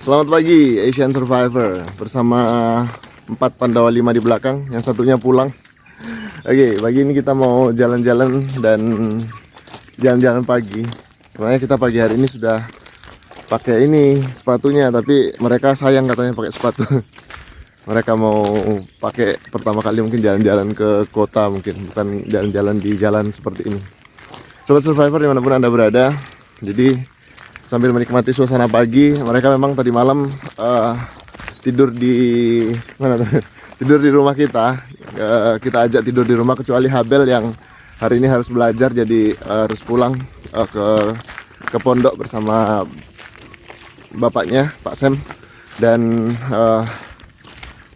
Selamat pagi Asian Survivor bersama 4 Pandawa 5 di belakang, yang satunya pulang. Oke, pagi ini kita mau jalan-jalan dan jalan-jalan pagi. Makanya kita pagi hari ini sudah pakai ini sepatunya, tapi mereka sayang katanya pakai sepatu. Mereka mau pakai pertama kali mungkin jalan-jalan ke kota, mungkin bukan jalan-jalan di jalan seperti ini. Sobat Survivor dimanapun Anda berada, jadi sambil menikmati suasana pagi, mereka memang tadi malam tidur di mana tuh? Tidur di rumah kita. Kita ajak tidur di rumah kecuali Habel yang hari ini harus belajar, jadi harus pulang ke pondok bersama bapaknya Pak Sam. Dan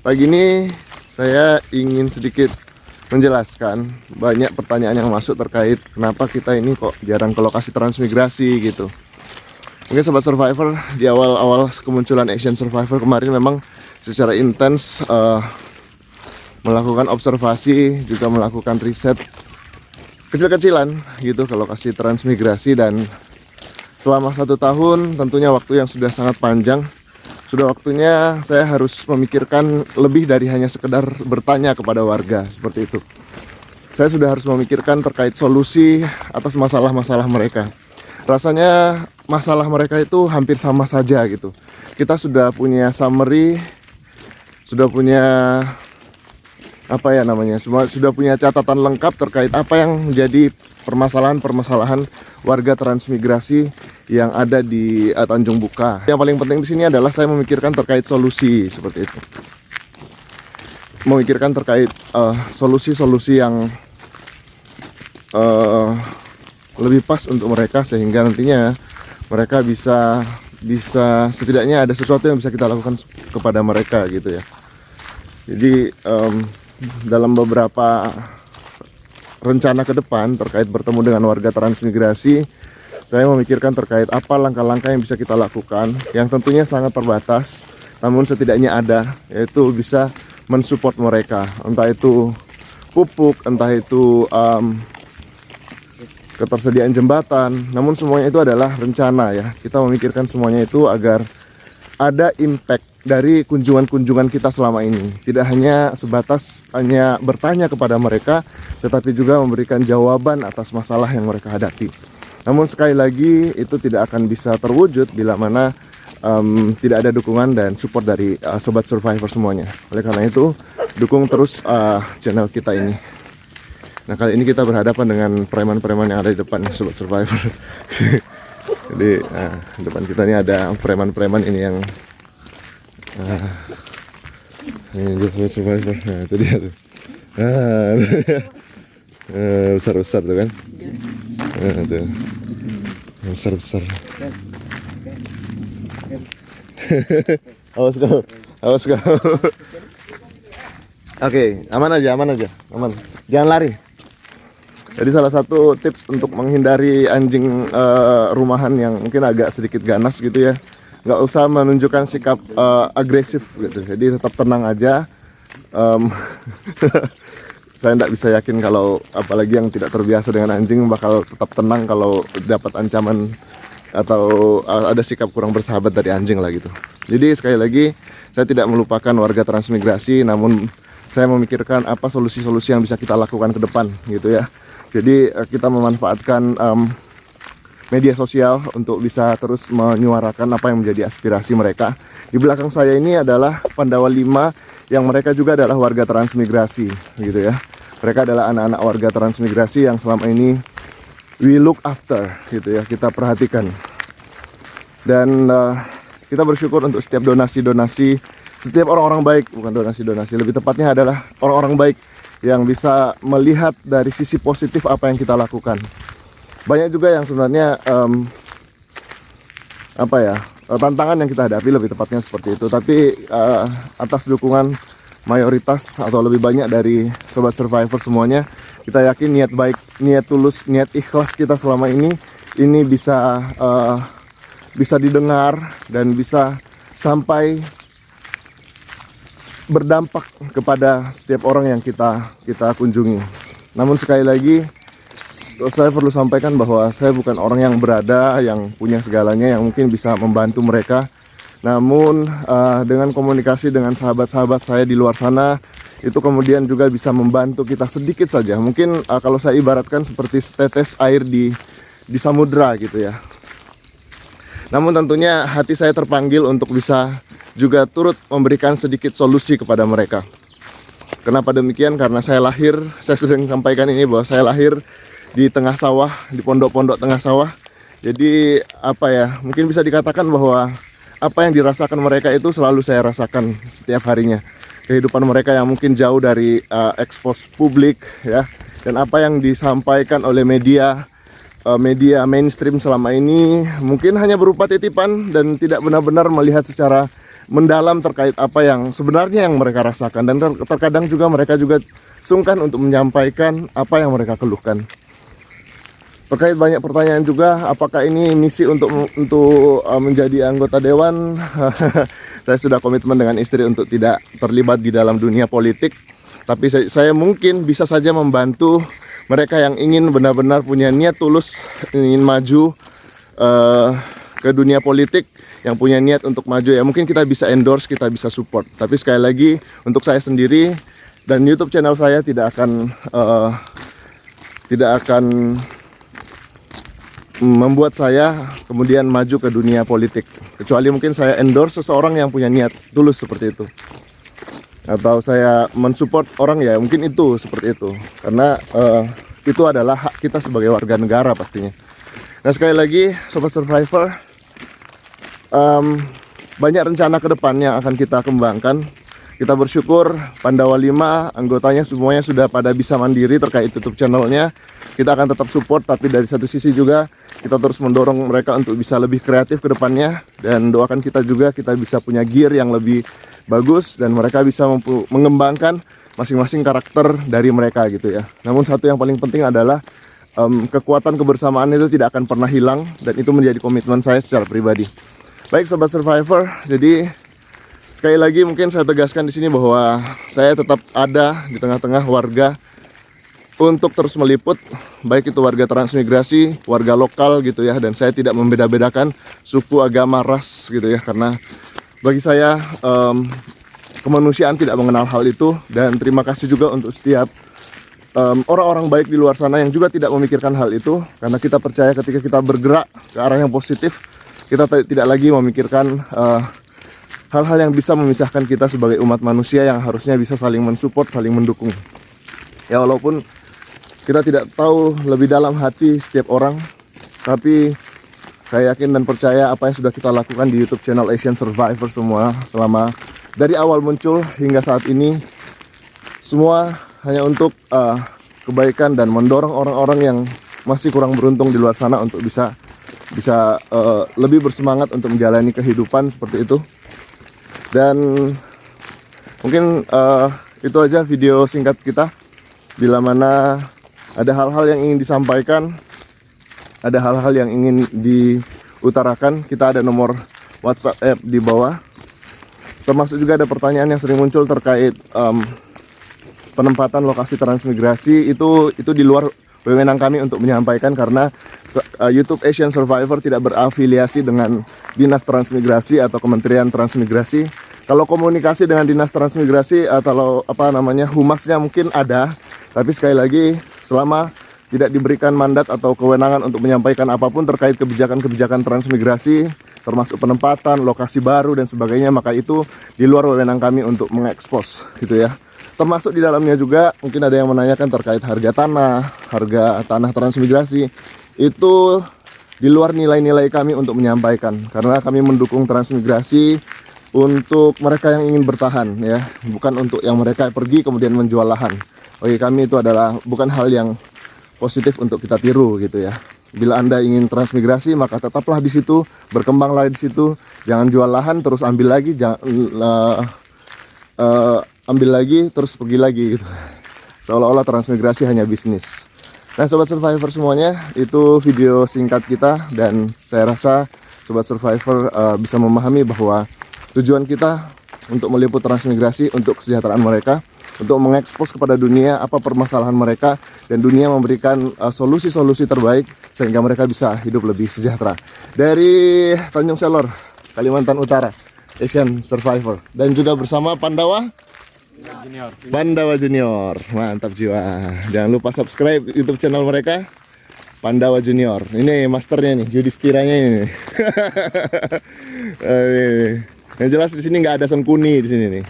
pagi ini saya ingin sedikit menjelaskan banyak pertanyaan yang masuk terkait kenapa kita ini kok jarang ke lokasi transmigrasi gitu. Mungkin Sobat Survivor, di awal-awal kemunculan Asian Survivor kemarin memang secara intens melakukan observasi, juga melakukan riset kecil-kecilan gitu ke lokasi transmigrasi. Dan selama 1 tahun, tentunya waktu yang sudah sangat panjang, sudah waktunya saya harus memikirkan lebih dari hanya sekedar bertanya kepada warga seperti itu. Saya sudah harus memikirkan terkait solusi atas masalah-masalah mereka. Rasanya masalah mereka itu hampir sama saja gitu. Kita sudah punya summary, sudah punya apa ya namanya, sudah punya catatan lengkap terkait apa yang menjadi permasalahan-permasalahan warga transmigrasi yang ada di Tanjung Buka. Yang paling penting di sini adalah saya memikirkan terkait solusi seperti itu. Memikirkan terkait solusi-solusi yang lebih pas untuk mereka, sehingga nantinya mereka bisa setidaknya ada sesuatu yang bisa kita lakukan kepada mereka gitu ya. Jadi dalam beberapa rencana ke depan terkait bertemu dengan warga transmigrasi, saya memikirkan terkait apa langkah-langkah yang bisa kita lakukan, yang tentunya sangat terbatas, namun setidaknya ada, yaitu bisa mensupport mereka, entah itu pupuk, entah itu ketersediaan jembatan. Namun semuanya itu adalah rencana ya. Kita memikirkan semuanya itu agar ada impact dari kunjungan-kunjungan kita selama ini. Tidak hanya sebatas hanya bertanya kepada mereka, tetapi juga memberikan jawaban atas masalah yang mereka hadapi. Namun sekali lagi itu tidak akan bisa terwujud bila mana tidak ada dukungan dan support dari Sobat Survivor semuanya. Oleh karena itu, dukung terus channel kita ini. Nah, kali ini kita berhadapan dengan preman-preman yang ada di depan Sobat Survivor. Jadi depan kita ini ada preman-preman ini yang ini Sobat Survivor. Nah, itu dia tuh. Besar-besar tuh kan. Tuh. Besar-besar. Awas kau. Awas kau. Oke, aman aja. Aman. Jangan lari. Jadi salah satu tips untuk menghindari anjing rumahan yang mungkin agak sedikit ganas gitu ya, nggak usah menunjukkan sikap agresif gitu. Jadi tetap tenang aja. Saya tidak bisa yakin kalau apalagi yang tidak terbiasa dengan anjing bakal tetap tenang kalau dapat ancaman atau ada sikap kurang bersahabat dari anjing lah gitu. Jadi sekali lagi, saya tidak melupakan warga transmigrasi, namun saya memikirkan apa solusi-solusi yang bisa kita lakukan ke depan gitu ya. Jadi kita memanfaatkan media sosial untuk bisa terus menyuarakan apa yang menjadi aspirasi mereka. Di belakang saya ini adalah Pandawa 5 yang mereka juga adalah warga transmigrasi gitu ya. Mereka adalah anak-anak warga transmigrasi yang selama ini we look after gitu ya, kita perhatikan. Dan kita bersyukur untuk setiap donasi-donasi, setiap orang-orang baik, bukan donasi-donasi, lebih tepatnya adalah orang-orang baik yang bisa melihat dari sisi positif apa yang kita lakukan. Banyak juga yang sebenarnya tantangan yang kita hadapi, lebih tepatnya seperti itu. Tapi atas dukungan mayoritas atau lebih banyak dari Sobat Survivor semuanya, kita yakin niat baik, niat tulus, niat ikhlas kita selama ini bisa didengar dan bisa sampai berdampak kepada setiap orang yang kita kunjungi. Namun sekali lagi saya perlu sampaikan bahwa saya bukan orang yang berada, yang punya segalanya, yang mungkin bisa membantu mereka Namun dengan komunikasi dengan sahabat-sahabat saya di luar sana, itu kemudian juga bisa membantu kita sedikit saja. Mungkin kalau saya ibaratkan seperti setetes air di samudra gitu ya. Namun tentunya hati saya terpanggil untuk bisa juga turut memberikan sedikit solusi kepada mereka. Kenapa demikian? Karena saya sering sampaikan ini bahwa saya lahir di tengah sawah, di pondok-pondok tengah sawah. Jadi mungkin bisa dikatakan bahwa apa yang dirasakan mereka itu selalu saya rasakan setiap harinya. Kehidupan mereka yang mungkin jauh dari ekspos publik ya, dan apa yang disampaikan oleh media mainstream selama ini mungkin hanya berupa titipan dan tidak benar-benar melihat secara mendalam terkait apa yang sebenarnya yang mereka rasakan, dan terkadang juga mereka juga sungkan untuk menyampaikan apa yang mereka keluhkan. Terkait banyak pertanyaan juga, apakah ini misi untuk menjadi anggota dewan? Saya sudah komitmen dengan istri untuk tidak terlibat di dalam dunia politik, tapi saya mungkin bisa saja membantu mereka yang ingin benar-benar punya niat tulus ingin maju ke dunia politik, yang punya niat untuk maju ya. Mungkin kita bisa endorse, kita bisa support. Tapi sekali lagi untuk saya sendiri dan YouTube channel saya tidak akan membuat saya kemudian maju ke dunia politik, kecuali mungkin saya endorse seseorang yang punya niat tulus seperti itu, atau saya mensupport orang ya, mungkin itu seperti itu, karena itu adalah hak kita sebagai warga negara pastinya. Nah, sekali lagi Sobat Survivor, banyak rencana ke depan yang akan kita kembangkan. Kita bersyukur Pandawa 5 anggotanya semuanya sudah pada bisa mandiri terkait YouTube channelnya. Kita akan tetap support, tapi dari satu sisi juga kita terus mendorong mereka untuk bisa lebih kreatif ke depannya, dan doakan kita juga kita bisa punya gear yang lebih bagus dan mereka bisa mengembangkan masing-masing karakter dari mereka gitu ya. Namun satu yang paling penting adalah kekuatan kebersamaan itu tidak akan pernah hilang, dan itu menjadi komitmen saya secara pribadi. Baik Sobat Survivor, jadi sekali lagi mungkin saya tegaskan di sini bahwa saya tetap ada di tengah-tengah warga untuk terus meliput, baik itu warga transmigrasi, warga lokal gitu ya, dan saya tidak membeda-bedakan suku, agama, ras gitu ya, karena bagi saya kemanusiaan tidak mengenal hal itu. Dan terima kasih juga untuk setiap orang-orang baik di luar sana yang juga tidak memikirkan hal itu, karena kita percaya ketika kita bergerak ke arah yang positif, kita tidak lagi memikirkan hal-hal yang bisa memisahkan kita sebagai umat manusia yang harusnya bisa saling mensupport, saling mendukung. Ya, walaupun kita tidak tahu lebih dalam hati setiap orang, tapi saya yakin dan percaya apa yang sudah kita lakukan di YouTube channel Asian Survivor semua selama dari awal muncul hingga saat ini, semua hanya untuk kebaikan dan mendorong orang-orang yang masih kurang beruntung di luar sana untuk bisa lebih bersemangat untuk menjalani kehidupan seperti itu. Dan mungkin itu aja video singkat kita, bila mana ada hal-hal yang ingin disampaikan, ada hal-hal yang ingin diutarakan, kita ada nomor WhatsApp di bawah. Termasuk juga ada pertanyaan yang sering muncul terkait penempatan lokasi transmigrasi, itu di luar wewenang kami untuk menyampaikan, karena YouTube Asian Survivor tidak berafiliasi dengan Dinas Transmigrasi atau Kementerian Transmigrasi. Kalau komunikasi dengan Dinas Transmigrasi atau humasnya mungkin ada, tapi sekali lagi selama tidak diberikan mandat atau kewenangan untuk menyampaikan apapun terkait kebijakan-kebijakan transmigrasi, termasuk penempatan, lokasi baru dan sebagainya, maka itu di luar wewenang kami untuk mengekspos gitu ya. Termasuk di dalamnya juga mungkin ada yang menanyakan terkait harga tanah transmigrasi. Itu di luar nilai-nilai kami untuk menyampaikan, karena kami mendukung transmigrasi untuk mereka yang ingin bertahan ya, bukan untuk yang mereka pergi kemudian menjual lahan. Bagi kami itu adalah bukan hal yang positif untuk kita tiru gitu ya. Bila Anda ingin transmigrasi, maka tetaplah di situ, berkembanglah di situ, jangan jual lahan terus ambil lagi, ambil lagi terus pergi lagi gitu. Seolah-olah transmigrasi hanya bisnis. Nah Sobat Survivor semuanya, itu video singkat kita, dan saya rasa Sobat Survivor bisa memahami bahwa tujuan kita untuk meliput transmigrasi untuk kesejahteraan mereka, untuk mengekspos kepada dunia apa permasalahan mereka, dan dunia memberikan solusi-solusi terbaik sehingga mereka bisa hidup lebih sejahtera. Dari Tanjung Selor, Kalimantan Utara, Asian Survivor. Dan juga bersama Pandawa Junior. Mantap jiwa. Jangan lupa subscribe YouTube channel mereka, Pandawa Junior. Ini masternya nih, Yudhisthiranya ini. Yang jelas di sini nggak ada Sengkuni di sini nih.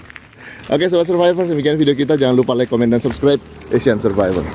Oke, Sobat Survivor, demikian video kita. Jangan lupa like, comment, dan subscribe Asian Survivor.